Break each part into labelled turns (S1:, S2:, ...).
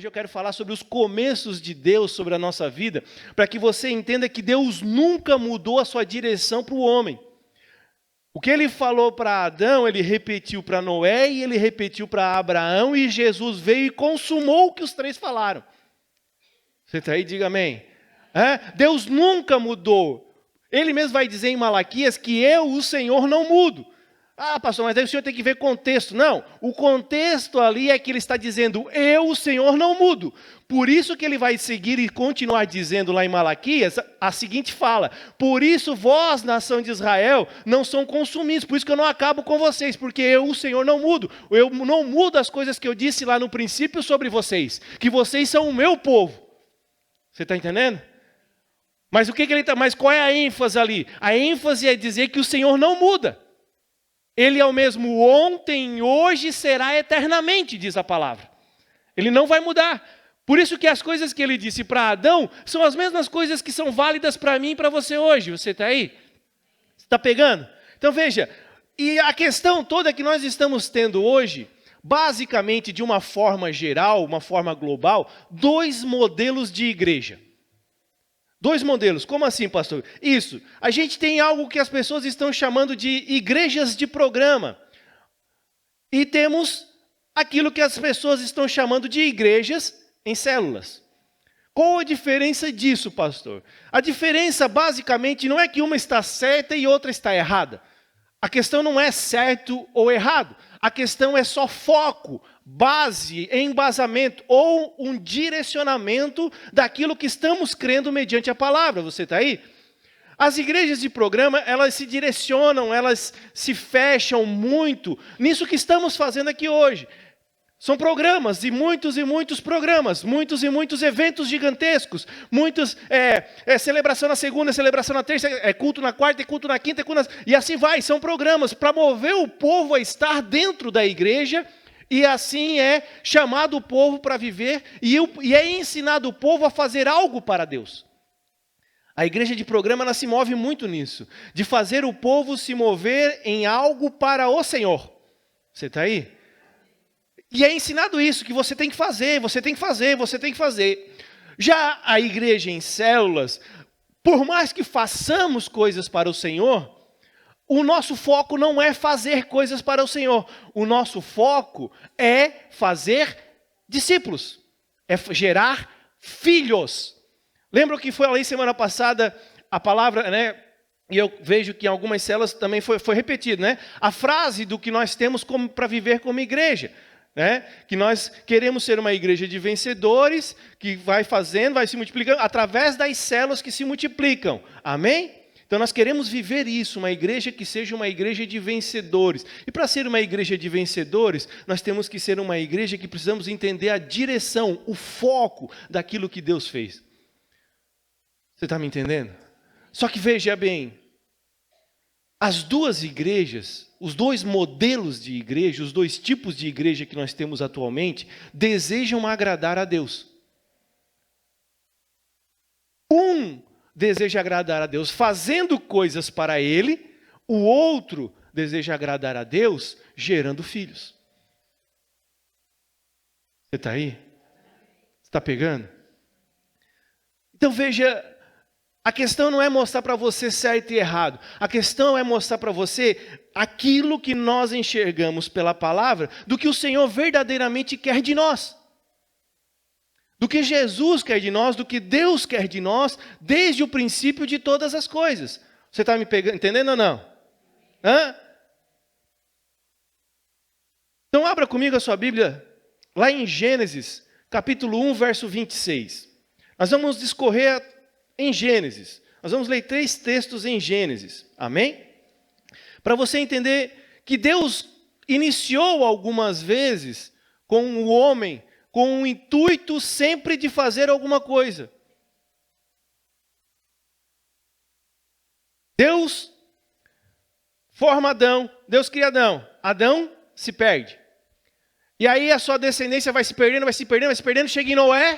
S1: Hoje eu quero falar sobre os começos de Deus sobre a nossa vida, para que você entenda que Deus nunca mudou a sua direção para o homem. O que ele falou para Adão, ele repetiu para Noé e ele repetiu para Abraão, e Jesus veio e consumou o que os três falaram. Você está aí? Diga amém. Deus nunca mudou. Ele mesmo vai dizer em Malaquias que eu, o Senhor, não mudo. Ah, pastor, mas aí o senhor tem que ver contexto. Não, o contexto ali é que ele está dizendo, eu, o Senhor, não mudo. Por isso que ele vai seguir e continuar dizendo lá em Malaquias a seguinte fala, por isso vós, nação de Israel, não são consumidos, por isso que eu não acabo com vocês, porque eu, o Senhor, não mudo. Eu não mudo as coisas que eu disse lá no princípio sobre vocês, que vocês são o meu povo. Você está entendendo? Mas mas qual é a ênfase ali? A ênfase é dizer que o Senhor não muda. Ele é o mesmo ontem, hoje, será eternamente, diz a palavra. Ele não vai mudar. Por isso que as coisas que ele disse para Adão são as mesmas coisas que são válidas para mim e para você hoje. Você está aí? Está pegando? Então veja, e a questão toda que nós estamos tendo hoje, basicamente de uma forma geral, uma forma global, 2 modelos de igreja. 2 modelos, como assim, pastor? Isso, a gente tem algo que as pessoas estão chamando de igrejas de programa. E temos aquilo que as pessoas estão chamando de igrejas em células. Qual a diferença disso, pastor? A diferença, basicamente, não é que uma está certa e outra está errada. A questão não é certo ou errado. A questão é só foco, base, embasamento ou um direcionamento daquilo que estamos crendo mediante a palavra. Você está aí? As igrejas de programa, elas se direcionam, elas se fecham muito nisso que estamos fazendo aqui hoje. São programas, e muitos programas, muitos e muitos eventos gigantescos, muitos, celebração na segunda, celebração na terça, culto na quarta, culto na quinta, e assim vai, são programas para mover o povo a estar dentro da igreja, e assim é chamado o povo para viver, e é ensinado o povo a fazer algo para Deus. A igreja de programa, ela se move muito nisso, de fazer o povo se mover em algo para o Senhor. Você está aí? E é ensinado isso, que você tem que fazer, você tem que fazer, você tem que fazer. Já a igreja em células, por mais que façamos coisas para o Senhor, o nosso foco não é fazer coisas para o Senhor. O nosso foco é fazer discípulos, é gerar filhos. Lembra que foi ali semana passada a palavra, né? E eu vejo que em algumas células também foi repetido, né? A frase do que nós temos para viver como igreja. Que nós queremos ser uma igreja de vencedores, que vai fazendo, vai se multiplicando, através das células que se multiplicam. Amém? Então nós queremos viver isso, uma igreja que seja uma igreja de vencedores. E para ser uma igreja de vencedores, nós temos que ser uma igreja que precisamos entender a direção, o foco daquilo que Deus fez. Você está me entendendo? Só que veja bem, as 2 igrejas, os 2 modelos de igreja, os 2 tipos de igreja que nós temos atualmente, desejam agradar a Deus. Um deseja agradar a Deus fazendo coisas para Ele, o outro deseja agradar a Deus gerando filhos. Você está aí? Você está pegando? Então veja, a questão não é mostrar para você certo e errado. A questão é mostrar para você aquilo que nós enxergamos pela palavra, do que o Senhor verdadeiramente quer de nós. Do que Jesus quer de nós, do que Deus quer de nós, desde o princípio de todas as coisas. Você está me entendendo ou não? Então abra comigo a sua Bíblia, lá em Gênesis, capítulo 1, verso 26. Nós vamos discorrer em Gênesis. Nós vamos ler 3 textos em Gênesis. Amém? Para você entender que Deus iniciou algumas vezes com o homem, com o intuito sempre de fazer alguma coisa. Deus forma Adão, Deus cria Adão. Adão se perde. E aí a sua descendência vai se perdendo, chega em Noé,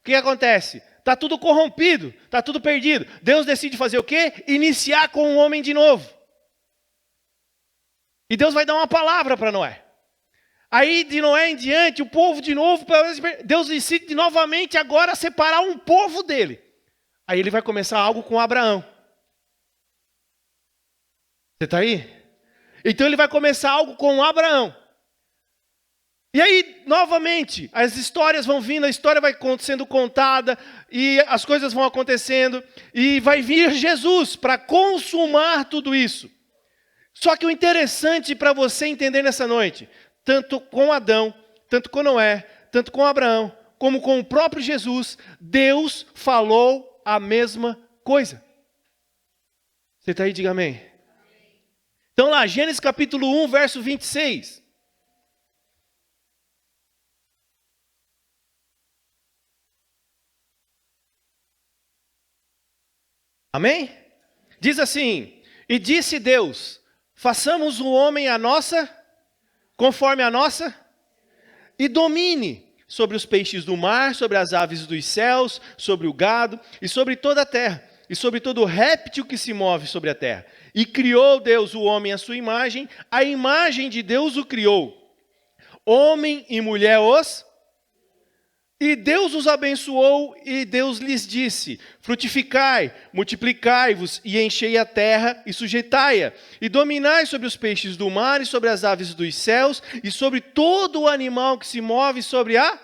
S1: o que acontece? Está tudo corrompido, está tudo perdido. Deus decide fazer o quê? Iniciar com um homem de novo. E Deus vai dar uma palavra para Noé. Aí de Noé em diante, o povo de novo, Deus decide novamente agora separar um povo dele. Aí ele vai começar algo com Abraão. Você está aí? Então ele vai começar algo com Abraão. E aí, novamente, as histórias vão vindo, a história vai sendo contada, e as coisas vão acontecendo, e vai vir Jesus para consumar tudo isso. Só que o interessante para você entender nessa noite, tanto com Adão, tanto com Noé, tanto com Abraão, como com o próprio Jesus, Deus falou a mesma coisa. Você está aí? Diga amém. Então lá, Gênesis capítulo 1, verso 26. Amém? Diz assim: e disse Deus, façamos o homem conforme a nossa, e domine sobre os peixes do mar, sobre as aves dos céus, sobre o gado, e sobre toda a terra, e sobre todo réptil que se move sobre a terra. E criou Deus o homem à sua imagem, a imagem de Deus o criou. Homem e mulher E Deus os abençoou, e Deus lhes disse: frutificai, multiplicai-vos, e enchei a terra, e sujeitai-a, e dominai sobre os peixes do mar, e sobre as aves dos céus, e sobre todo o animal que se move sobre a...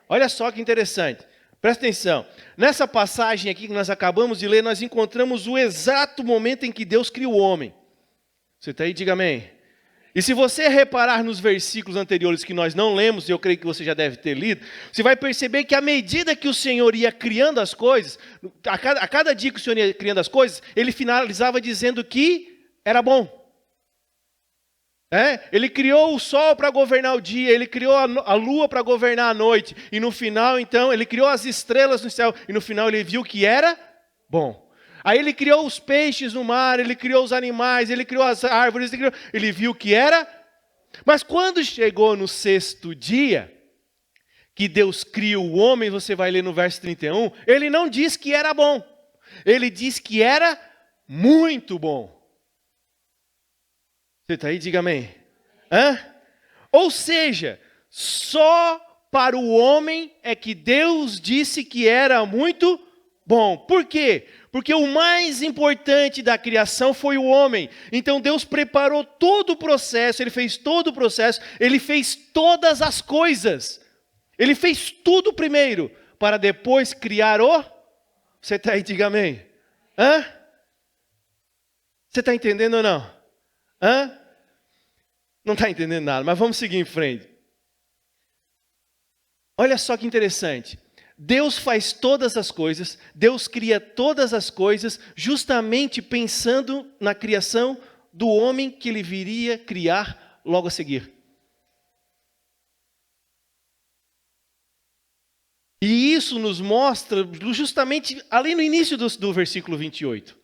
S1: Olha só que interessante, presta atenção. Nessa passagem aqui que nós acabamos de ler, nós encontramos o exato momento em que Deus criou o homem. Você está aí? Diga amém. E se você reparar nos versículos anteriores que nós não lemos, e eu creio que você já deve ter lido, você vai perceber que à medida que o Senhor ia criando as coisas, a cada dia que o Senhor ia criando as coisas, ele finalizava dizendo que era bom. Ele criou o sol para governar o dia, ele criou a lua para governar a noite, e no final, então, ele criou as estrelas no céu, e no final ele viu que era bom. Aí ele criou os peixes no mar, ele criou os animais, ele criou as árvores, ele viu que era. Mas quando chegou no sexto dia, que Deus cria o homem, você vai ler no verso 31, ele não diz que era bom, ele diz que era muito bom. Você está aí? Diga amém. Ou seja, só para o homem é que Deus disse que era muito bom. Por quê? Porque o mais importante da criação foi o homem. Então Deus preparou todo o processo, Ele fez todo o processo, Ele fez todas as coisas. Ele fez tudo primeiro, para depois criar o... Você está aí? Diga amém. Você está entendendo ou não? Não está entendendo nada, mas vamos seguir em frente. Olha só que interessante. Deus faz todas as coisas, Deus cria todas as coisas, justamente pensando na criação do homem que Ele viria criar logo a seguir. E isso nos mostra, justamente ali no início do versículo 28.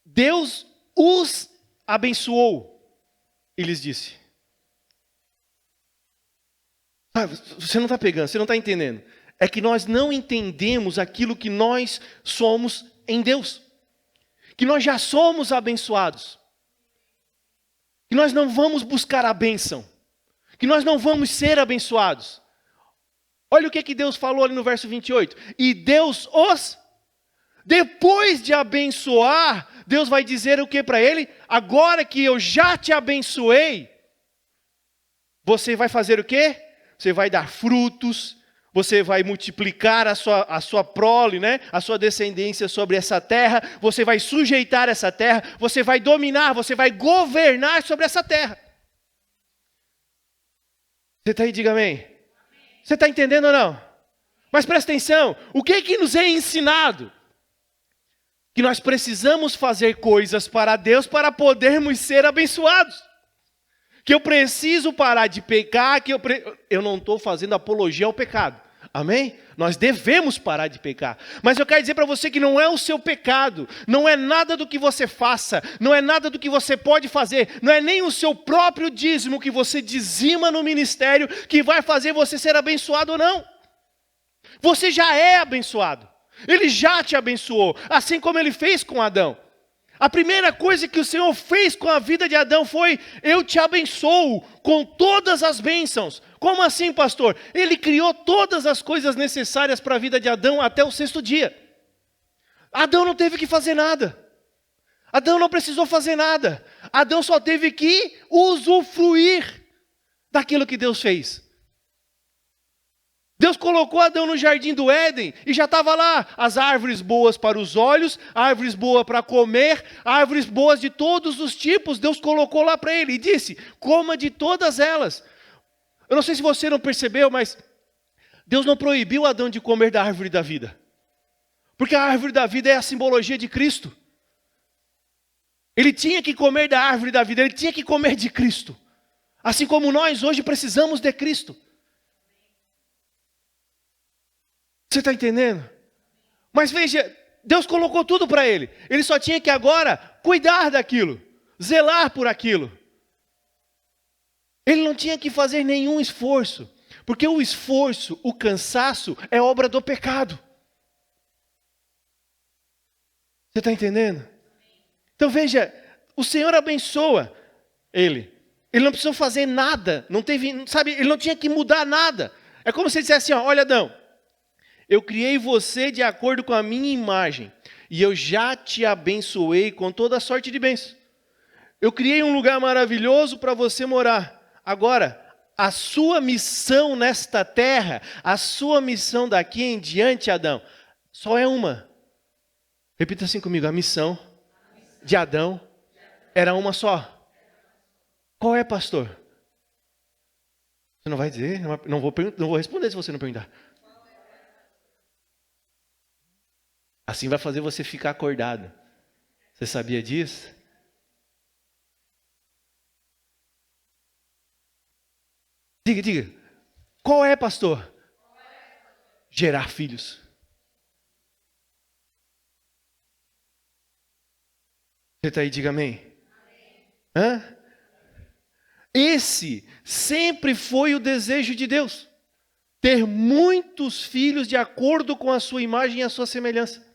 S1: Deus os abençoou e lhes disse. Você não está pegando, você não está entendendo. É que nós não entendemos aquilo que nós somos em Deus. Que nós já somos abençoados. Que nós não vamos buscar a bênção. Que nós não vamos ser abençoados. Olha o que Deus falou ali no verso 28. E Deus depois de abençoar, Deus vai dizer o que para ele? Agora que eu já te abençoei, você vai fazer o quê? Você vai dar frutos. Você vai multiplicar a sua prole, a sua descendência sobre essa terra. Você vai sujeitar essa terra. Você vai dominar, você vai governar sobre essa terra. Você está aí? Diga amém. Você está entendendo ou não? Mas presta atenção. O que nos é ensinado? Que nós precisamos fazer coisas para Deus para podermos ser abençoados. Que eu preciso parar de pecar, eu não estou fazendo apologia ao pecado. Amém? Nós devemos parar de pecar. Mas eu quero dizer para você que não é o seu pecado, não é nada do que você faça, não é nada do que você pode fazer, não é nem o seu próprio dízimo que você dizima no ministério que vai fazer você ser abençoado ou não. Você já é abençoado. Ele já te abençoou, assim como Ele fez com Adão. A primeira coisa que o Senhor fez com a vida de Adão foi: eu te abençoo com todas as bênçãos. Como assim, pastor? Ele criou todas as coisas necessárias para a vida de Adão até o 6º dia. Adão não teve que fazer nada. Adão não precisou fazer nada. Adão só teve que usufruir daquilo que Deus fez. Deus colocou Adão no jardim do Éden e já estava lá as árvores boas para os olhos, árvores boas para comer, árvores boas de todos os tipos. Deus colocou lá para ele e disse: coma de todas elas. Eu não sei se você não percebeu, mas Deus não proibiu Adão de comer da árvore da vida. Porque a árvore da vida é a simbologia de Cristo. Ele tinha que comer da árvore da vida, ele tinha que comer de Cristo. Assim como nós hoje precisamos de Cristo. Você está entendendo? Mas veja, Deus colocou tudo para ele. Ele só tinha que agora cuidar daquilo, zelar por aquilo. Ele não tinha que fazer nenhum esforço, porque o esforço, o cansaço é obra do pecado. Você está entendendo? Então veja, o Senhor abençoa ele. Ele não precisou fazer nada, não teve, sabe, ele não tinha que mudar nada. É como se ele dissesse assim: ó, olha, Adão, eu criei você de acordo com a minha imagem, e eu já te abençoei com toda a sorte de bênçãos. Eu criei um lugar maravilhoso para você morar. Agora, a sua missão nesta terra, a sua missão daqui em diante, Adão, só é uma. Repita assim comigo: a missão de Adão era uma só. Qual é, pastor? Você não vai dizer? Não vou responder se você não perguntar. Assim vai fazer você ficar acordado. Você sabia disso? Diga. Qual é, pastor? Gerar filhos. Você está aí, diga amém. Hã? Esse sempre foi o desejo de Deus. Ter muitos filhos de acordo com a sua imagem e a sua semelhança.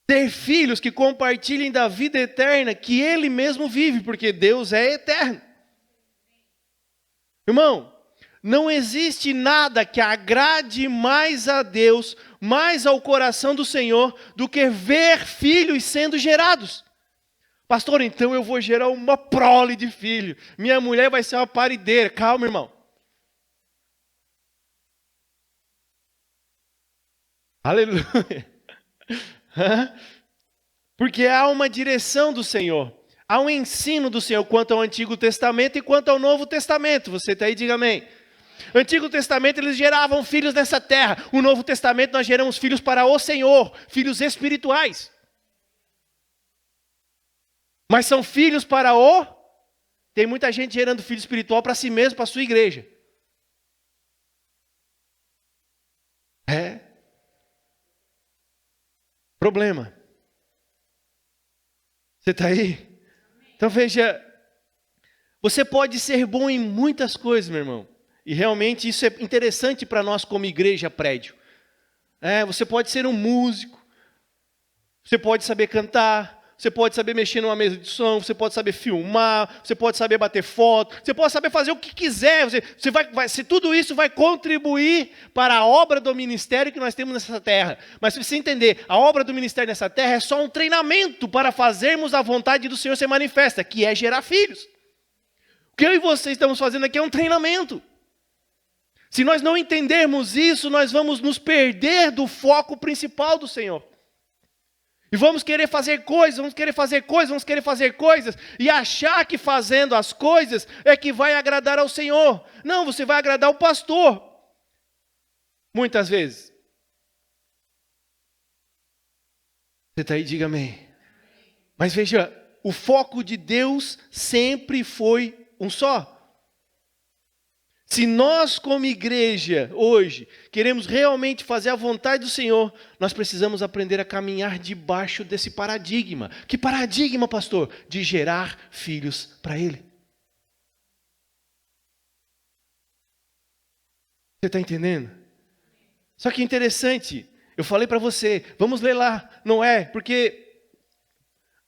S1: Ter filhos que compartilhem da vida eterna que Ele mesmo vive, porque Deus é eterno. Irmão, não existe nada que agrade mais a Deus, mais ao coração do Senhor, do que ver filhos sendo gerados. Pastor, então eu vou gerar uma prole de filho. Minha mulher vai ser uma parideira. Calma, irmão. Aleluia. Porque há uma direção do Senhor. Há um ensino do Senhor quanto ao Antigo Testamento e quanto ao Novo Testamento. Você está aí, diga amém. Antigo Testamento eles geravam filhos nessa terra. O Novo Testamento nós geramos filhos para o Senhor. Filhos espirituais. Mas são filhos para o... Tem muita gente gerando filho espiritual para si mesmo, para a sua igreja. É. Problema. Você está aí? Então veja, você pode ser bom em muitas coisas, meu irmão. E realmente isso é interessante para nós como igreja prédio. Você pode ser um músico. Você pode saber cantar. Você pode saber mexer numa mesa de som, você pode saber filmar, você pode saber bater foto, você pode saber fazer o que quiser. Se tudo isso vai contribuir para a obra do ministério que nós temos nessa terra. Mas se você entender, a obra do ministério nessa terra é só um treinamento para fazermos a vontade do Senhor ser manifesta, que é gerar filhos. O que eu e você estamos fazendo aqui é um treinamento. Se nós não entendermos isso, nós vamos nos perder do foco principal do Senhor. E vamos querer fazer coisas, e achar que fazendo as coisas é que vai agradar ao Senhor. Não, você vai agradar o pastor. Muitas vezes. Você está aí, diga amém. Mas veja, o foco de Deus sempre foi um só. Se nós, como igreja, hoje, queremos realmente fazer a vontade do Senhor, nós precisamos aprender a caminhar debaixo desse paradigma. Que paradigma, pastor? De gerar filhos para Ele. Você está entendendo? Só que é interessante, Eu falei para você, vamos ler lá, Noé, porque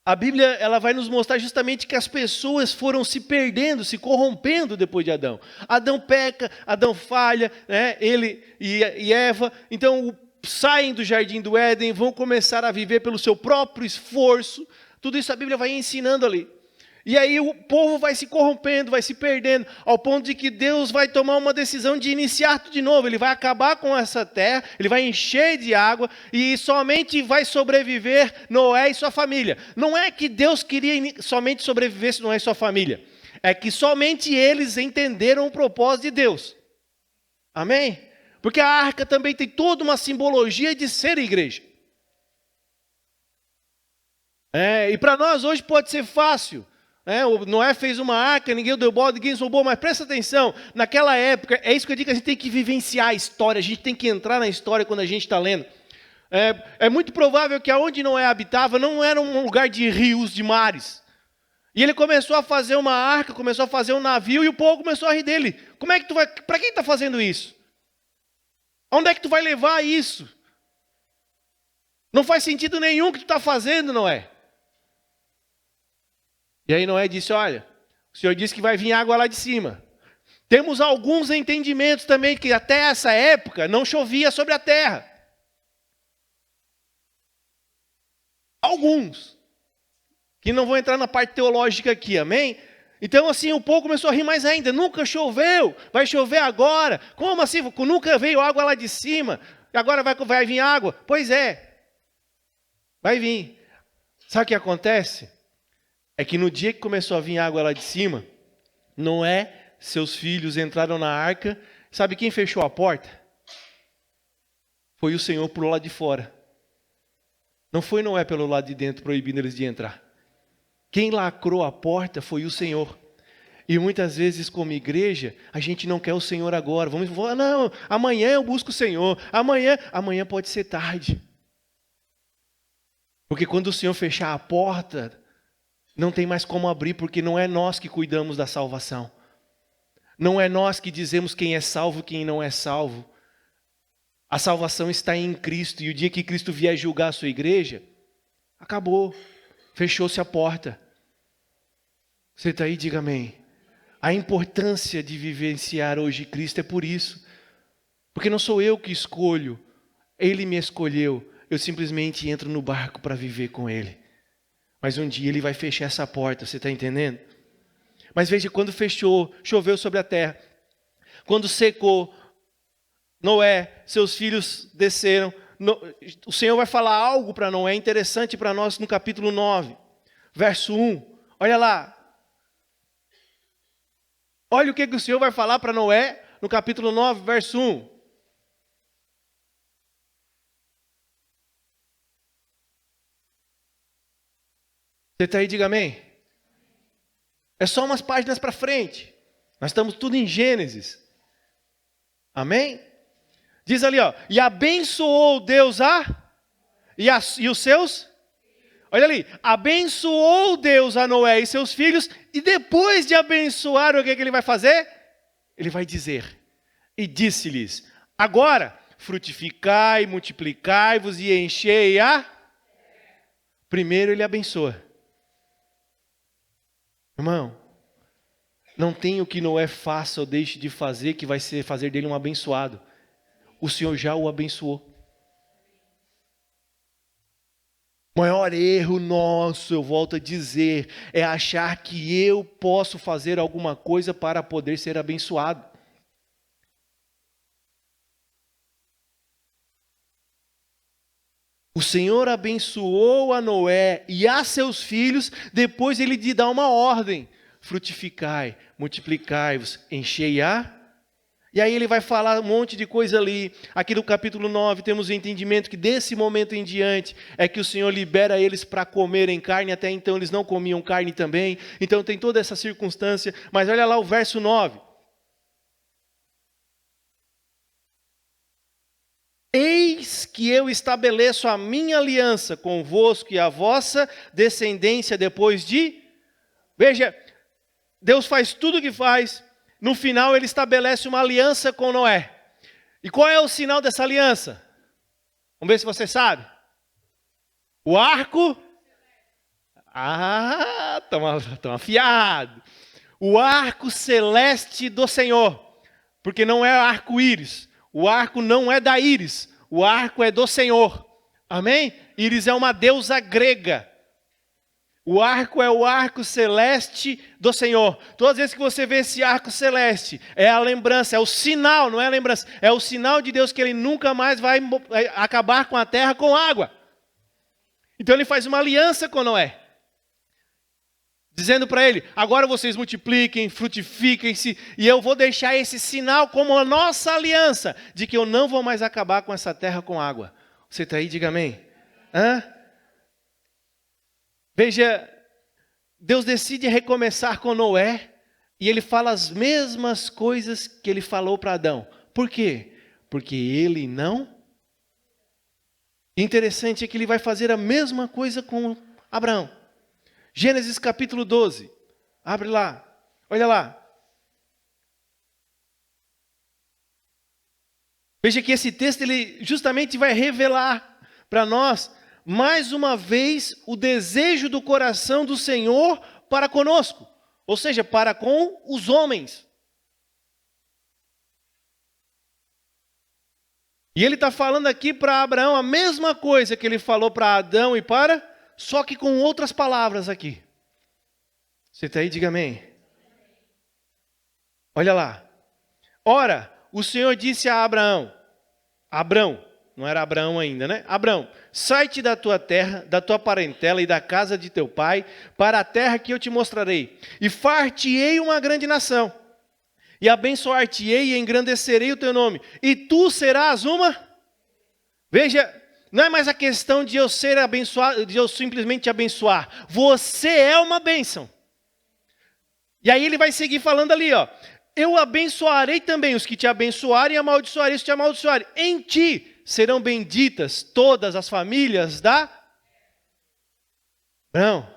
S1: a Bíblia ela vai nos mostrar justamente que as pessoas foram se perdendo, se corrompendo depois de Adão. Adão peca, Adão falha, né? Ele e Eva, então saem do jardim do Éden, vão começar a viver pelo seu próprio esforço. Tudo isso a Bíblia vai ensinando ali. E aí o povo vai se corrompendo, vai se perdendo, ao ponto de que Deus vai tomar uma decisão de iniciar tudo de novo. Ele vai acabar com essa terra, ele vai encher de água e somente vai sobreviver Noé e sua família. Não é que Deus queria somente sobreviver Noé e sua família. É que somente eles entenderam o propósito de Deus. Amém? Porque a arca também tem toda uma simbologia de ser igreja. E para nós hoje pode ser fácil. O Noé fez uma arca, ninguém deu bola, ninguém zombou, mas presta atenção, naquela época, é isso que eu digo, que a gente tem que vivenciar a história, a gente tem que entrar na história quando a gente está lendo. É muito provável que aonde Noé habitava não era um lugar de rios, de mares. E ele começou a fazer uma arca, começou a fazer um navio e o povo começou a rir dele. Como é que tu vai, para quem está fazendo isso? Onde é que tu vai levar isso? Não faz sentido nenhum que tu está fazendo, Noé. E aí Noé disse, olha, o Senhor disse que vai vir água lá de cima. Temos alguns entendimentos também que até essa época não chovia sobre a terra. Alguns. Que não vou entrar na parte teológica aqui, amém? Então assim, o povo começou a rir mais ainda. Nunca choveu, vai chover agora. Como assim? Nunca veio água lá de cima, agora vai vir água? Pois é, vai vir. Sabe o que acontece? É que no dia que começou a vir água lá de cima, Noé, seus filhos entraram na arca. Sabe quem fechou a porta? Foi o Senhor pelo lado de fora. Não foi Noé pelo lado de dentro, proibindo eles de entrar. Quem lacrou a porta foi o Senhor. E muitas vezes, como igreja, a gente não quer o Senhor agora. Vamos falar, não, amanhã eu busco o Senhor. Amanhã pode ser tarde. Porque quando o Senhor fechar a porta, não tem mais como abrir, porque não é nós que cuidamos da salvação. Não é nós que dizemos quem é salvo e quem não é salvo. A salvação está em Cristo, e o dia que Cristo vier julgar a sua igreja, acabou, fechou-se a porta. Você está aí, diga amém. A importância de vivenciar hoje Cristo é por isso. Porque não sou eu que escolho, Ele me escolheu, eu simplesmente entro no barco para viver com Ele. Mas um dia Ele vai fechar essa porta, você está entendendo? Mas veja, quando fechou, choveu sobre a terra. Quando secou, Noé, seus filhos desceram. O Senhor vai falar algo para Noé interessante para nós no capítulo 9, verso 1. Olha lá. Olha o que o Senhor vai falar para Noé no capítulo 9, verso 1. Você está aí, diga amém. É só umas páginas para frente. Nós estamos tudo em Gênesis. Amém? Diz ali, ó. E abençoou Deus e os seus. Olha ali. Abençoou Deus a Noé e seus filhos. E depois de abençoar, o que ele vai fazer? Ele vai dizer. E disse-lhes. Agora, frutificai, multiplicai-vos e enchei a. Primeiro ele abençoa. Irmão, não tem o que Noé faça ou deixe de fazer que vai fazer dele um abençoado. O Senhor já o abençoou. O maior erro nosso, eu volto a dizer, é achar que eu posso fazer alguma coisa para poder ser abençoado. O Senhor abençoou a Noé e a seus filhos, depois ele lhe dá uma ordem. Frutificai, multiplicai-vos, enchei a. E aí ele vai falar um monte de coisa ali. Aqui no capítulo 9 temos o entendimento que desse momento em diante é que o Senhor libera eles para comerem carne. Até então eles não comiam carne também. Então tem toda essa circunstância. Mas olha lá o verso 9. Eis que eu estabeleço a minha aliança convosco e a vossa descendência depois de... Veja, Deus faz tudo o que faz. No final ele estabelece uma aliança com Noé. E qual é o sinal dessa aliança? Vamos ver se você sabe. O arco. Estão afiados. O arco celeste do Senhor. Porque não é arco-íris. O arco não é da íris. O arco é do Senhor. Amém? Íris é uma deusa grega. O arco é o arco celeste do Senhor. Todas as vezes que você vê esse arco celeste, é a lembrança, é o sinal, não é a lembrança. É o sinal de Deus que Ele nunca mais vai acabar com a terra com água. Então Ele faz uma aliança com Noé. Dizendo para ele, agora vocês multipliquem, frutifiquem-se, e eu vou deixar esse sinal como a nossa aliança, de que eu não vou mais acabar com essa terra com água. Você está aí? Diga amém. Veja, Deus decide recomeçar com Noé, e Ele fala as mesmas coisas que Ele falou para Adão. Por quê? Porque ele não... Interessante é que Ele vai fazer a mesma coisa com Abraão. Gênesis capítulo 12. Abre lá. Olha lá. Veja que esse texto ele justamente vai revelar para nós, mais uma vez, o desejo do coração do Senhor para conosco. Ou seja, para com os homens. E ele está falando aqui para Abraão a mesma coisa que ele falou para Adão e para... Só que com outras palavras aqui. Você está aí? Diga amém. Olha lá. Ora, o Senhor disse a Abraão. Abrão, não era Abraão ainda, né? Abrão, sai-te da tua terra, da tua parentela e da casa de teu pai, para a terra que eu te mostrarei. E far-te-ei uma grande nação. E abençoar-te-ei e engrandecerei o teu nome. E tu serás uma... Veja... Não é mais a questão de eu ser abençoado, de eu simplesmente abençoar. Você é uma bênção. E aí ele vai seguir falando ali, ó. Eu abençoarei também os que te abençoarem e amaldiçoarei os que te amaldiçoarem. Em ti serão benditas todas as famílias da... Não.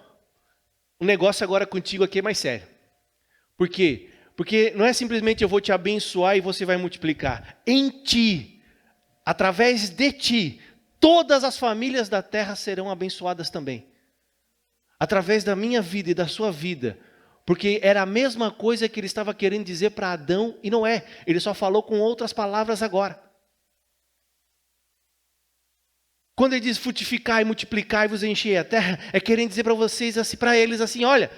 S1: O negócio agora contigo aqui é mais sério. Por quê? Porque não é simplesmente eu vou te abençoar e você vai multiplicar. Em ti, através de ti, todas as famílias da terra serão abençoadas também. Através da minha vida e da sua vida. Porque era a mesma coisa que ele estava querendo dizer para Adão e Noé. Ele só falou com outras palavras agora. Quando ele diz frutificar e multiplicar e vos encher a terra, é querendo dizer para vocês, assim, para eles assim, olha,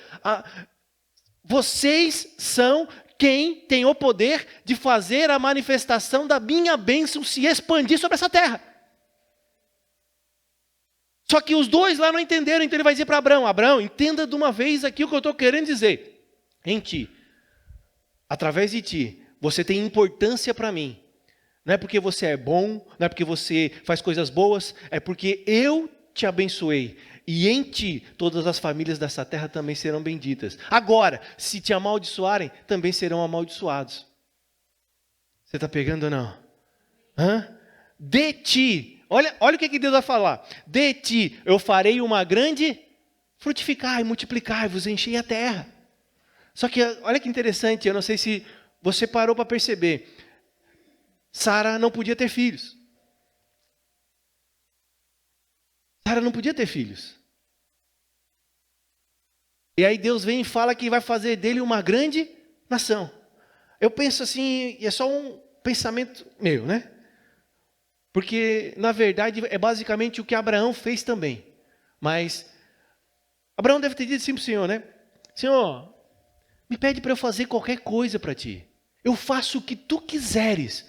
S1: vocês são quem tem o poder de fazer a manifestação da minha bênção se expandir sobre essa terra. Só que os dois lá não entenderam, então ele vai dizer para Abraão, Abraão, entenda de uma vez aqui o que eu estou querendo dizer. Em ti, através de ti, você tem importância para mim. Não é porque você é bom, não é porque você faz coisas boas, é porque eu te abençoei. E em ti, todas as famílias dessa terra também serão benditas. Agora, se te amaldiçoarem, também serão amaldiçoados. Você está pegando ou não? De ti. Olha o que Deus vai falar. De ti eu farei uma grande frutificar e multiplicar, vos enchei a terra. Só que olha que interessante, eu não sei se você parou para perceber. Sara não podia ter filhos. Sara não podia ter filhos. E aí Deus vem e fala que vai fazer dele uma grande nação. Eu penso assim, é só um pensamento meu, né? Porque, na verdade, é basicamente o que Abraão fez também. Mas, Abraão deve ter dito assim para o Senhor, né? Senhor, me pede para eu fazer qualquer coisa para ti. Eu faço o que tu quiseres.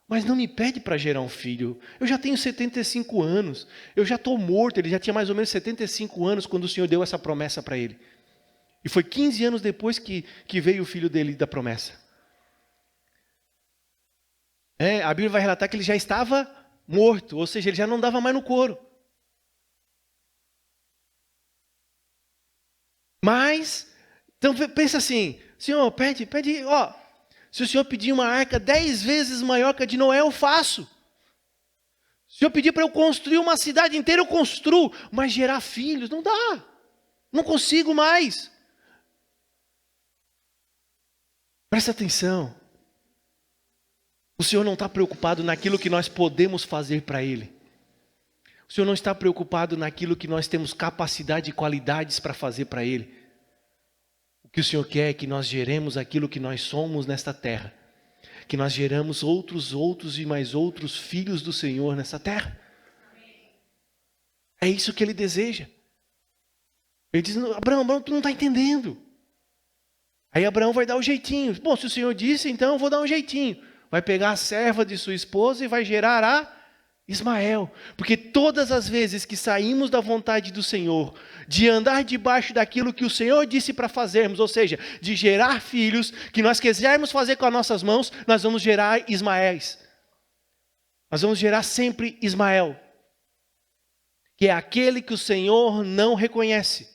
S1: Mas não me pede para gerar um filho. Eu já tenho 75 anos. Eu já estou morto. Ele já tinha mais ou menos 75 anos quando o Senhor deu essa promessa para ele. E foi 15 anos depois que veio o filho dele da promessa. A Bíblia vai relatar que ele já estava morto, ou seja, ele já não dava mais no couro. Mas, então pensa assim, Senhor, pede, ó, se o Senhor pedir uma arca 10 vezes maior que a de Noé, eu faço. Se o Senhor pedir para eu construir uma cidade inteira, eu construo, mas gerar filhos, não dá, não consigo mais. Presta atenção. O Senhor não está preocupado naquilo que nós podemos fazer para Ele. O Senhor não está preocupado naquilo que nós temos capacidade e qualidades para fazer para Ele. O que o Senhor quer é que nós geremos aquilo que nós somos nesta terra. Que nós geramos outros e mais outros filhos do Senhor nessa terra. É isso que Ele deseja. Ele diz, Abraão, tu não está entendendo. Aí Abraão vai dar o jeitinho. Bom, se o Senhor disse, então eu vou dar um jeitinho. Vai pegar a serva de sua esposa e vai gerar a Ismael. Porque todas as vezes que saímos da vontade do Senhor, de andar debaixo daquilo que o Senhor disse para fazermos, ou seja, de gerar filhos, que nós quisermos fazer com as nossas mãos, nós vamos gerar Ismaéis. Nós vamos gerar sempre Ismael. Que é aquele que o Senhor não reconhece.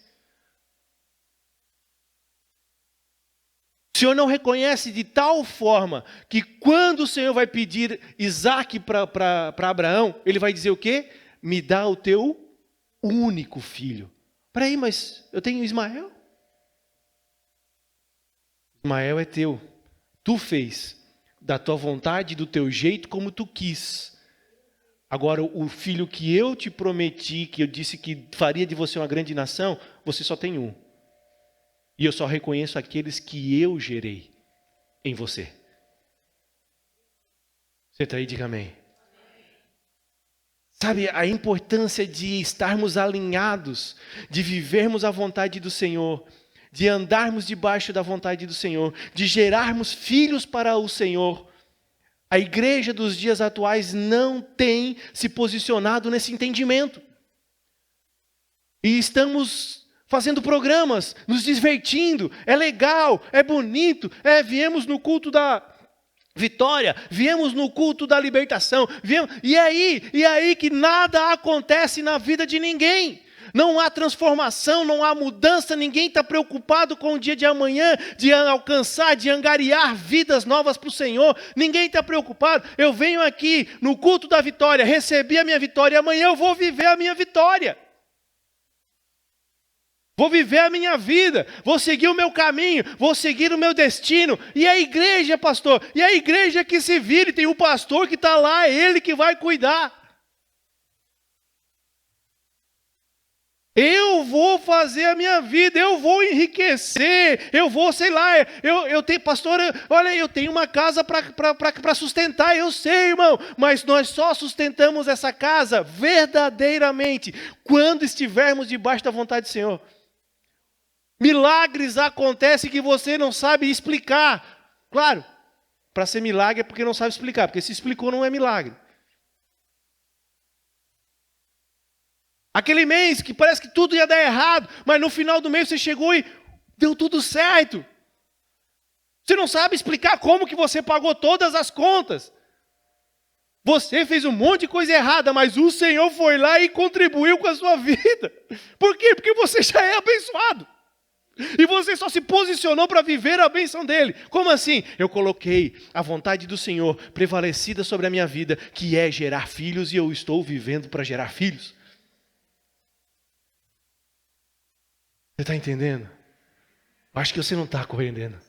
S1: O Senhor não reconhece de tal forma que quando o Senhor vai pedir Isaac para Abraão, ele vai dizer o quê? Me dá o teu único filho. Espera aí, mas eu tenho Ismael. Ismael é teu. Tu fez da tua vontade, do teu jeito, como tu quis. Agora, o filho que eu te prometi, que eu disse que faria de você uma grande nação, você só tem um. E eu só reconheço aqueles que eu gerei em você. Você está aí? Diga amém. Sabe, a importância de estarmos alinhados, de vivermos a vontade do Senhor, de andarmos debaixo da vontade do Senhor, de gerarmos filhos para o Senhor. A igreja dos dias atuais não tem se posicionado nesse entendimento. E estamos fazendo programas, nos divertindo, é legal, é bonito, viemos no culto da vitória, viemos no culto da libertação, e aí que nada acontece na vida de ninguém. Não há transformação, não há mudança, ninguém está preocupado com o dia de amanhã, de alcançar, de angariar vidas novas para o Senhor, ninguém está preocupado. Eu venho aqui no culto da vitória, recebi a minha vitória, e amanhã eu vou viver a minha vitória. Vou viver a minha vida, vou seguir o meu caminho, vou seguir o meu destino. E a igreja, pastor? E a igreja que se vire, tem o pastor que está lá, é ele que vai cuidar. Eu vou fazer a minha vida, eu vou enriquecer, eu vou, sei lá, eu tenho, pastor, olha, eu tenho uma casa para sustentar, eu sei, irmão, mas nós só sustentamos essa casa verdadeiramente quando estivermos debaixo da vontade do Senhor. Milagres acontecem que você não sabe explicar. Claro, para ser milagre é porque não sabe explicar, porque se explicou não é milagre. Aquele mês que parece que tudo ia dar errado, mas no final do mês você chegou e deu tudo certo. Você não sabe explicar como que você pagou todas as contas. Você fez um monte de coisa errada, mas o Senhor foi lá e contribuiu com a sua vida. Por quê? Porque você já é abençoado. E você só se posicionou para viver a bênção dele. Como assim? Eu coloquei a vontade do Senhor prevalecida sobre a minha vida, que é gerar filhos, e eu estou vivendo para gerar filhos. Você está entendendo? Acho que você não está compreendendo.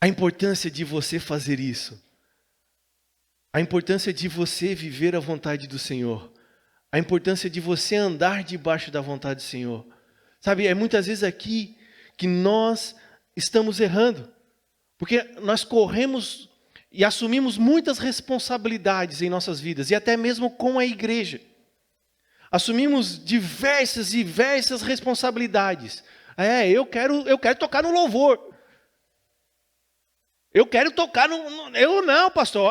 S1: A importância de você fazer isso. A importância de você viver a vontade do Senhor. A importância de você andar debaixo da vontade do Senhor. Sabe, é muitas vezes aqui que nós estamos errando. Porque nós corremos e assumimos muitas responsabilidades em nossas vidas. E até mesmo com a igreja. Assumimos diversas responsabilidades. Eu quero tocar no louvor. Eu quero tocar no... Eu não, pastor.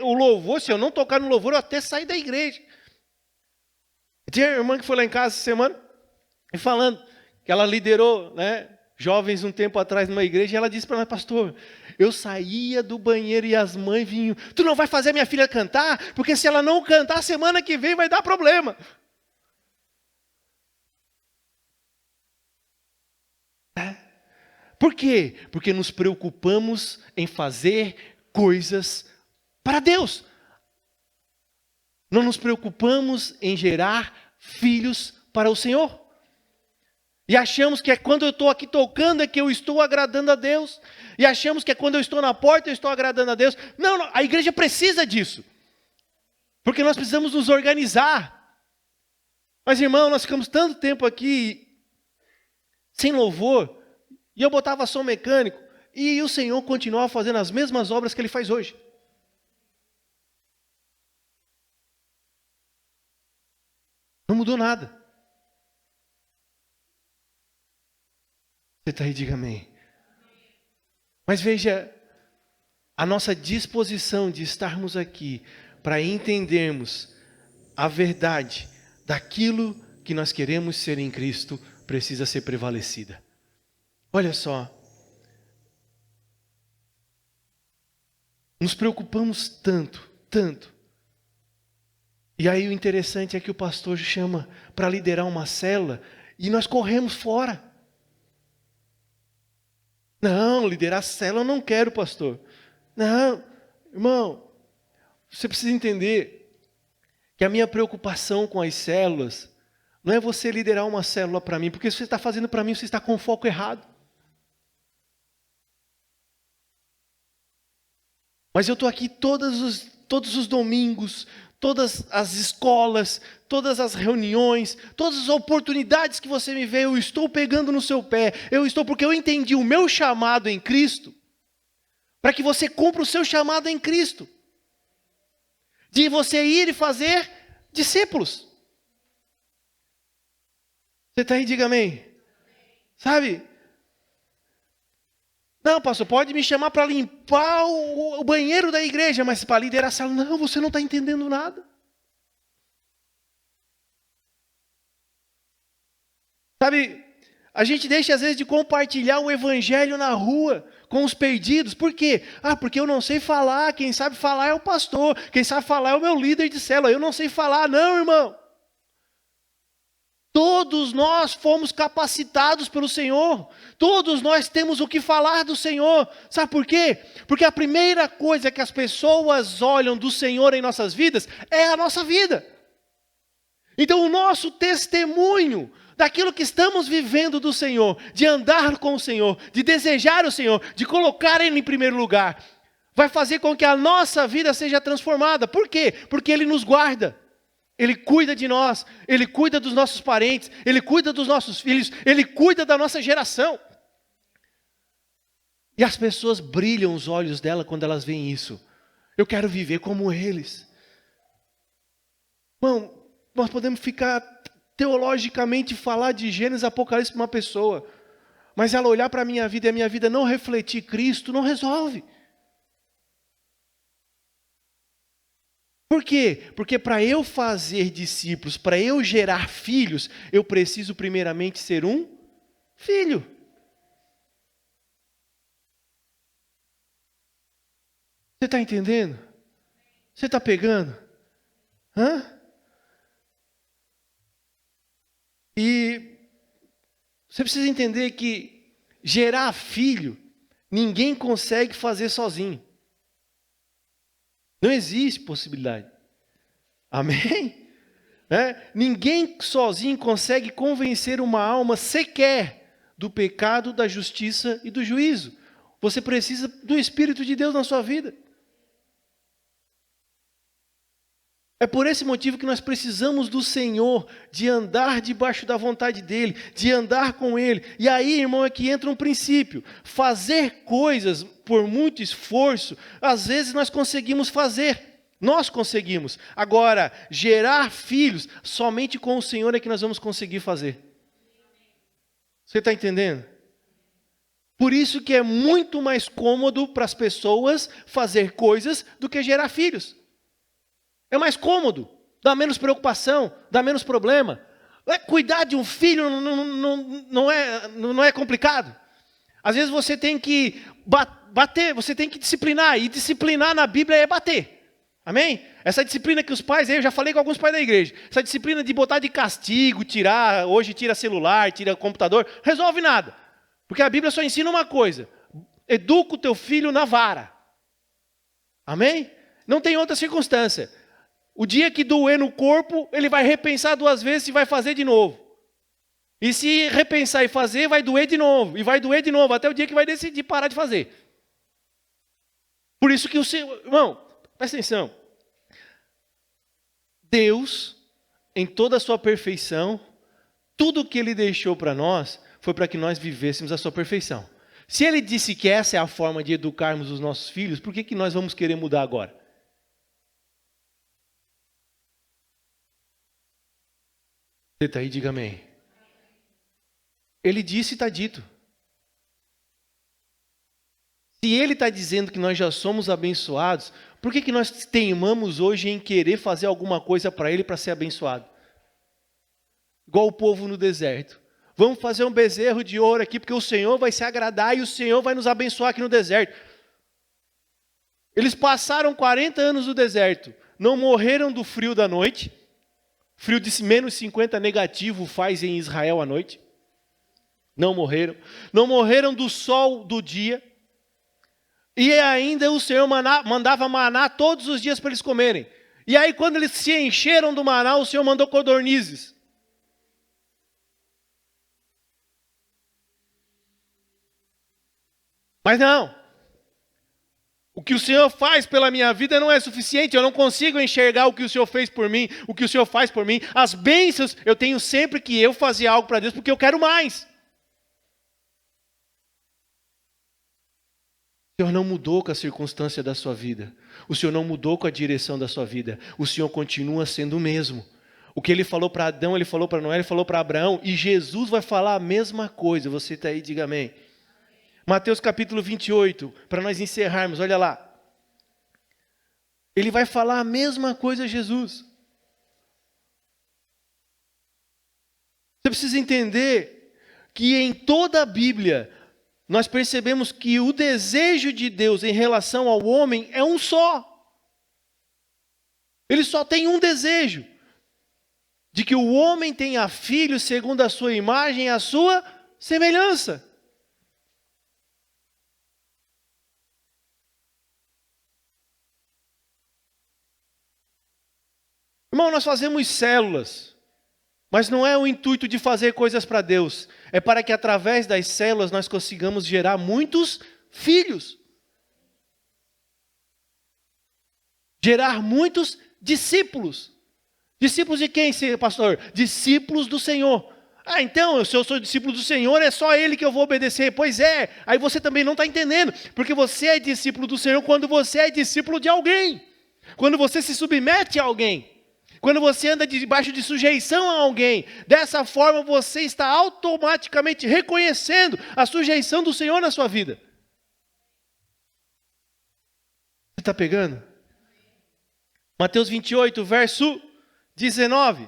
S1: O louvor, se eu não tocar no louvor, eu até saio da igreja. Tinha uma irmã que foi lá em casa essa semana, e falando que ela liderou, jovens um tempo atrás numa igreja, e ela disse para mim, pastor, eu saía do banheiro e as mães vinham, tu não vai fazer minha filha cantar? Porque se ela não cantar, semana que vem vai dar problema. Por quê? Porque nos preocupamos em fazer coisas para Deus. Não nos preocupamos em gerar filhos para o Senhor. E achamos que é quando eu estou aqui tocando é que eu estou agradando a Deus. E achamos que é quando eu estou na porta eu estou agradando a Deus. Não, a igreja precisa disso. Porque nós precisamos nos organizar. Mas, irmão, nós ficamos tanto tempo aqui sem louvor, e eu botava som mecânico, e o Senhor continuava fazendo as mesmas obras que Ele faz hoje. Não mudou nada. Você está aí, diga amém. Mas veja, a nossa disposição de estarmos aqui para entendermos a verdade daquilo que nós queremos ser em Cristo precisa ser prevalecida. Olha só. Nos preocupamos tanto, tanto. E aí o interessante é que o pastor chama para liderar uma célula e nós corremos fora. Não, liderar célula eu não quero, pastor. Não, irmão, você precisa entender que a minha preocupação com as células não é você liderar uma célula para mim, porque se você está fazendo para mim, você está com o foco errado. Mas eu estou aqui todos os domingos, todas as escolas, todas as reuniões, todas as oportunidades que você me vê, eu estou pegando no seu pé. Porque eu entendi o meu chamado em Cristo, para que você cumpra o seu chamado em Cristo. De você ir e fazer discípulos. Você está aí, diga amém. Sabe? Não, pastor, pode me chamar para limpar o banheiro da igreja, mas para liderar a sala, não, você não está entendendo nada. Sabe, a gente deixa às vezes de compartilhar o evangelho na rua com os perdidos. Por quê? Porque eu não sei falar, quem sabe falar é o pastor, quem sabe falar é o meu líder de célula, eu não sei falar, não, irmão. Todos nós fomos capacitados pelo Senhor. Todos nós temos o que falar do Senhor. Sabe por quê? Porque a primeira coisa que as pessoas olham do Senhor em nossas vidas é a nossa vida. Então o nosso testemunho daquilo que estamos vivendo do Senhor, de andar com o Senhor, de desejar o Senhor, de colocar Ele em primeiro lugar, vai fazer com que a nossa vida seja transformada. Por quê? Porque Ele nos guarda. Ele cuida de nós, Ele cuida dos nossos parentes, Ele cuida dos nossos filhos, Ele cuida da nossa geração. E as pessoas brilham os olhos dela quando elas veem isso. Eu quero viver como eles. Irmão, nós podemos ficar teologicamente falar de Gênesis e Apocalipse para uma pessoa, mas ela olhar para a minha vida e a minha vida não refletir Cristo, não resolve. Por quê? Porque para eu fazer discípulos, para eu gerar filhos, eu preciso primeiramente ser um filho. Você está entendendo? Você está pegando? Hã? E você precisa entender que gerar filho, ninguém consegue fazer sozinho. Não existe possibilidade. Amém? Ninguém sozinho consegue convencer uma alma sequer do pecado, da justiça e do juízo. Você precisa do Espírito de Deus na sua vida. É por esse motivo que nós precisamos do Senhor, de andar debaixo da vontade dEle, de andar com Ele. E aí, irmão, é que entra um princípio. Fazer coisas por muito esforço, às vezes nós conseguimos fazer. Nós conseguimos. Agora, gerar filhos, somente com o Senhor é que nós vamos conseguir fazer. Você está entendendo? Por isso que é muito mais cômodo para as pessoas fazer coisas do que gerar filhos. É mais cômodo, dá menos preocupação, dá menos problema. Cuidar de um filho não é complicado. Às vezes você tem que bater, você tem que disciplinar, e disciplinar na Bíblia é bater. Amém? Essa disciplina que os pais, eu já falei com alguns pais da igreja, essa disciplina de botar de castigo, hoje tira celular, tira computador, resolve nada. Porque a Bíblia só ensina uma coisa: educa o teu filho na vara. Amém? Não tem outra circunstância. O dia que doer no corpo, ele vai repensar 2 vezes se vai fazer de novo. E se repensar e fazer, vai doer de novo. E vai doer de novo, até o dia que vai decidir parar de fazer. Por isso que o Senhor... Irmão, presta atenção. Deus, em toda a sua perfeição, tudo o que Ele deixou para nós foi para que nós vivêssemos a sua perfeição. Se Ele disse que essa é a forma de educarmos os nossos filhos, por que nós vamos querer mudar agora? Você está aí, diga amém. Ele disse e está dito. Se Ele está dizendo que nós já somos abençoados, por que nós teimamos hoje em querer fazer alguma coisa para Ele para ser abençoado? Igual o povo no deserto. Vamos fazer um bezerro de ouro aqui, porque o Senhor vai se agradar e o Senhor vai nos abençoar aqui no deserto. Eles passaram 40 anos no deserto, não morreram do frio da noite. Frio de menos 50 negativo faz em Israel à noite. Não morreram. Não morreram do sol do dia. E ainda o Senhor mandava maná todos os dias para eles comerem. E aí quando eles se encheram do maná, o Senhor mandou codornizes. Mas não. O que o Senhor faz pela minha vida não é suficiente. Eu não consigo enxergar o que o Senhor fez por mim, o que o Senhor faz por mim. As bênçãos, eu tenho sempre que eu fazer algo para Deus, porque eu quero mais. O Senhor não mudou com a circunstância da sua vida. O Senhor não mudou com a direção da sua vida. O Senhor continua sendo o mesmo. O que Ele falou para Adão, Ele falou para Noé, Ele falou para Abraão. E Jesus vai falar a mesma coisa. Você está aí, diga amém. Mateus capítulo 28, para nós encerrarmos, olha lá. Ele vai falar a mesma coisa a Jesus. Você precisa entender que em toda a Bíblia, nós percebemos que o desejo de Deus em relação ao homem é um só. Ele só tem um desejo. De que o homem tenha filhos segundo a sua imagem e a sua semelhança. Irmão, nós fazemos células, mas não é o intuito de fazer coisas para Deus. É para que através das células nós consigamos gerar muitos filhos. Gerar muitos discípulos. Discípulos de quem, pastor? Discípulos do Senhor. Ah, então, se eu sou discípulo do Senhor, é só Ele que eu vou obedecer. Pois é, aí você também não está entendendo. Porque você é discípulo do Senhor quando você é discípulo de alguém. Quando você se submete a alguém. Quando você anda debaixo de sujeição a alguém, dessa forma você está automaticamente reconhecendo a sujeição do Senhor na sua vida. Você está pegando? Mateus 28, verso 19.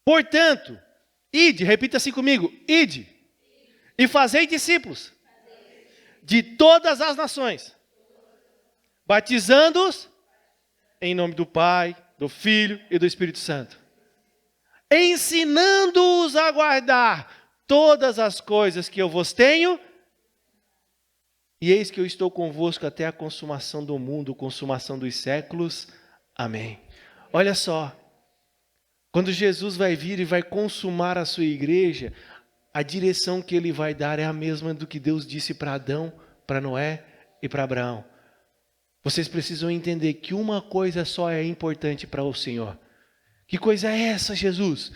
S1: Portanto, ide, repita assim comigo, ide, e fazei discípulos de todas as nações. Batizando-os em nome do Pai, do Filho e do Espírito Santo. Ensinando-os a guardar todas as coisas que eu vos tenho. E eis que eu estou convosco até a consumação do mundo, consumação dos séculos. Amém. Olha só. Quando Jesus vai vir e vai consumar a sua igreja, a direção que Ele vai dar é a mesma do que Deus disse para Adão, para Noé e para Abraão. Vocês precisam entender que uma coisa só é importante para o Senhor. Que coisa é essa, Jesus?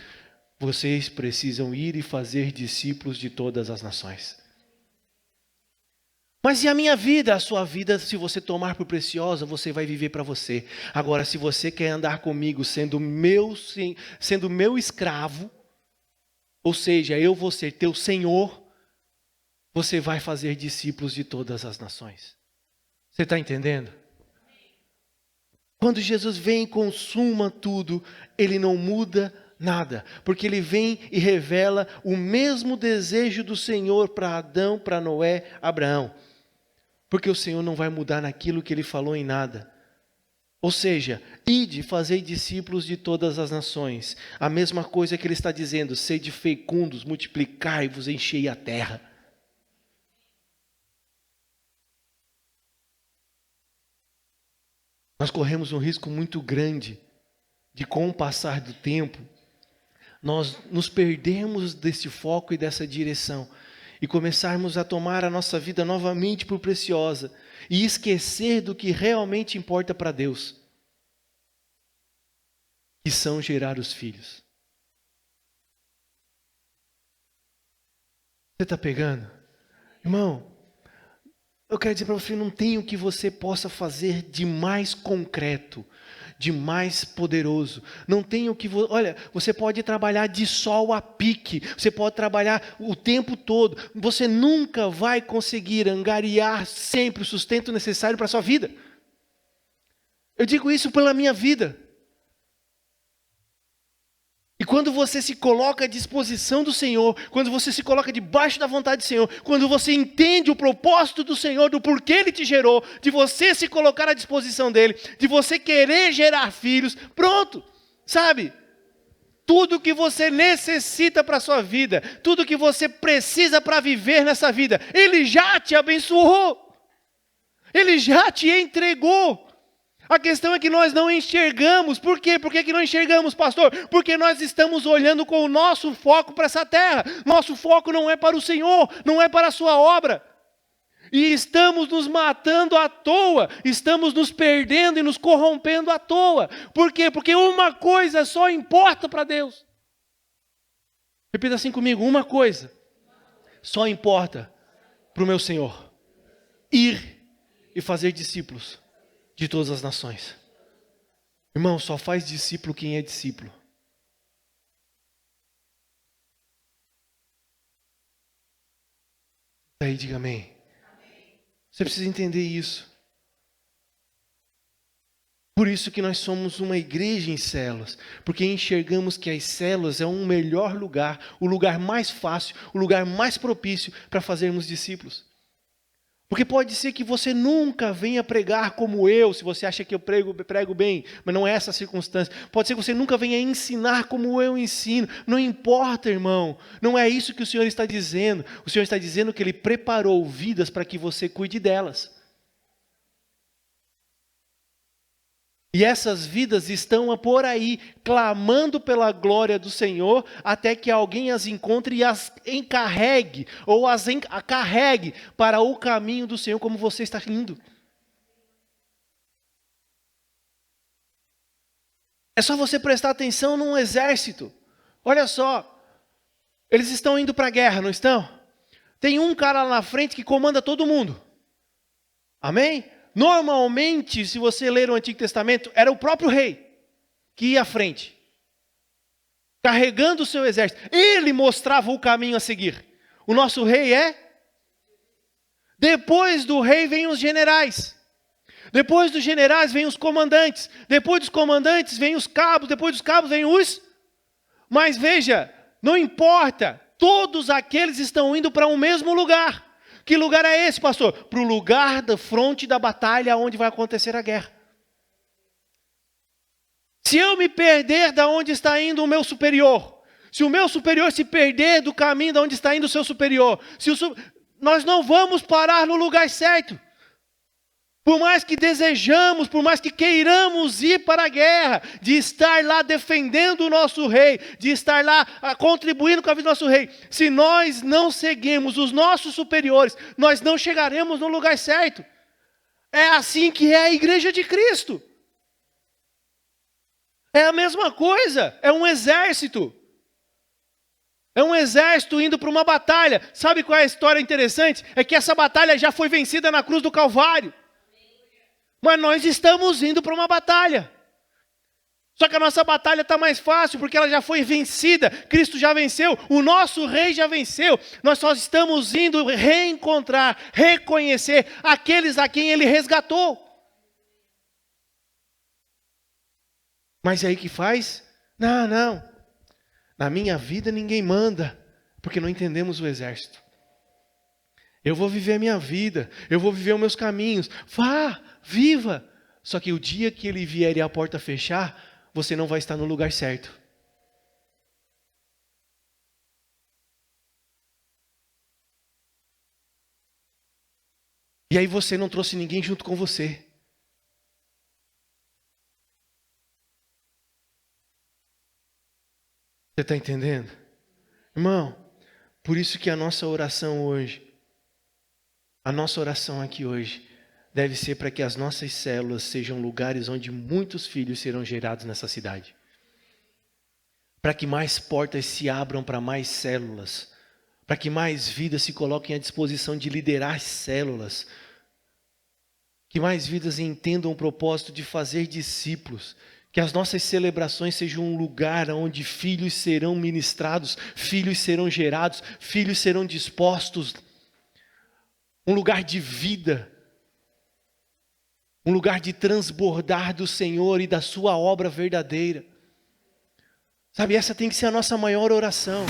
S1: Vocês precisam ir e fazer discípulos de todas as nações. Mas e a minha vida? A sua vida, se você tomar por preciosa, você vai viver para você. Agora, se você quer andar comigo sendo meu escravo, ou seja, eu vou ser teu Senhor, você vai fazer discípulos de todas as nações. Você está entendendo? Quando Jesus vem e consuma tudo, Ele não muda nada. Porque Ele vem e revela o mesmo desejo do Senhor para Adão, para Noé, Abraão. Porque o Senhor não vai mudar naquilo que Ele falou em nada. Ou seja, ide, fazei discípulos de todas as nações. A mesma coisa que Ele está dizendo, sede fecundos, multiplicai-vos, enchei a terra. Nós corremos um risco muito grande de, com o passar do tempo, nós nos perdermos desse foco e dessa direção e começarmos a tomar a nossa vida novamente por preciosa e esquecer do que realmente importa para Deus, que são gerar os filhos. Você está pegando? Irmão, eu quero dizer para você, não tem o que você possa fazer de mais concreto, de mais poderoso. Não tem o que... Olha, você pode trabalhar de sol a pique, você pode trabalhar o tempo todo. Você nunca vai conseguir angariar sempre o sustento necessário para a sua vida. Eu digo isso pela minha vida. E quando você se coloca à disposição do Senhor, quando você se coloca debaixo da vontade do Senhor, quando você entende o propósito do Senhor, do porquê Ele te gerou, de você se colocar à disposição dEle, de você querer gerar filhos, pronto, sabe? Tudo que você necessita para a sua vida, tudo que você precisa para viver nessa vida, Ele já te abençoou, Ele já te entregou. A questão é que nós não enxergamos. Por quê? Por que não enxergamos, pastor? Porque nós estamos olhando com o nosso foco para essa terra. Nosso foco não é para o Senhor, não é para a sua obra. E estamos nos matando à toa, estamos nos perdendo e nos corrompendo à toa. Por quê? Porque uma coisa só importa para Deus. Repita assim comigo, uma coisa só importa para o meu Senhor: ir e fazer discípulos de todas as nações. Irmão, só faz discípulo quem é discípulo. Aí diga amém. Você precisa entender isso. Por isso que nós somos uma igreja em células, porque enxergamos que as células é um melhor lugar, o lugar mais fácil, o lugar mais propício para fazermos discípulos. Porque pode ser que você nunca venha pregar como eu, se você acha que eu prego bem, mas não é essa a circunstância. Pode ser que você nunca venha ensinar como eu ensino. Não importa, irmão. Não é isso que o Senhor está dizendo. O Senhor está dizendo que Ele preparou vidas para que você cuide delas. E essas vidas estão por aí, clamando pela glória do Senhor, até que alguém as encontre e as encarregue, ou as carregue para o caminho do Senhor, como você está indo. É só você prestar atenção num exército. Olha só, eles estão indo para a guerra, não estão? Tem um cara lá na frente que comanda todo mundo. Amém? Normalmente, se você ler o Antigo Testamento, era o próprio rei que ia à frente, carregando o seu exército. Ele mostrava o caminho a seguir. O nosso rei é? Depois do rei vem os generais. Depois dos generais vem os comandantes. Depois dos comandantes vem os cabos. Depois dos cabos vem os... Mas veja, não importa. Todos aqueles estão indo para o mesmo lugar. Que lugar é esse, pastor? Para o lugar da fronte da batalha onde vai acontecer a guerra. Se eu me perder da onde está indo o meu superior, se o meu superior se perder do caminho da onde está indo o seu superior, nós não vamos parar no lugar certo. Por mais que desejamos, por mais que queiramos ir para a guerra, de estar lá defendendo o nosso rei, de estar lá contribuindo com a vida do nosso rei, se nós não seguirmos os nossos superiores, nós não chegaremos no lugar certo. É assim que é a igreja de Cristo. É a mesma coisa, é um exército. É um exército indo para uma batalha. Sabe qual é a história interessante? É que essa batalha já foi vencida na cruz do Calvário. Mas nós estamos indo para uma batalha. Só que a nossa batalha está mais fácil, porque ela já foi vencida. Cristo já venceu, o nosso rei já venceu. Nós só estamos indo reencontrar, reconhecer aqueles a quem Ele resgatou. Mas aí que faz? Não. Na minha vida ninguém manda, porque não entendemos o exército. Eu vou viver a minha vida, eu vou viver os meus caminhos. Vá, viva. Só que o dia que Ele vier e a porta fechar, você não vai estar no lugar certo. E aí você não trouxe ninguém junto com você. Você está entendendo? Irmão, por isso que a nossa oração hoje, a nossa oração aqui hoje, deve ser para que as nossas células sejam lugares onde muitos filhos serão gerados nessa cidade. Para que mais portas se abram para mais células. Para que mais vidas se coloquem à disposição de liderar células. Que mais vidas entendam o propósito de fazer discípulos. Que as nossas celebrações sejam um lugar onde filhos serão ministrados, filhos serão gerados, filhos serão dispostos. Um lugar de vida. Um lugar de transbordar do Senhor e da sua obra verdadeira. Sabe, essa tem que ser a nossa maior oração.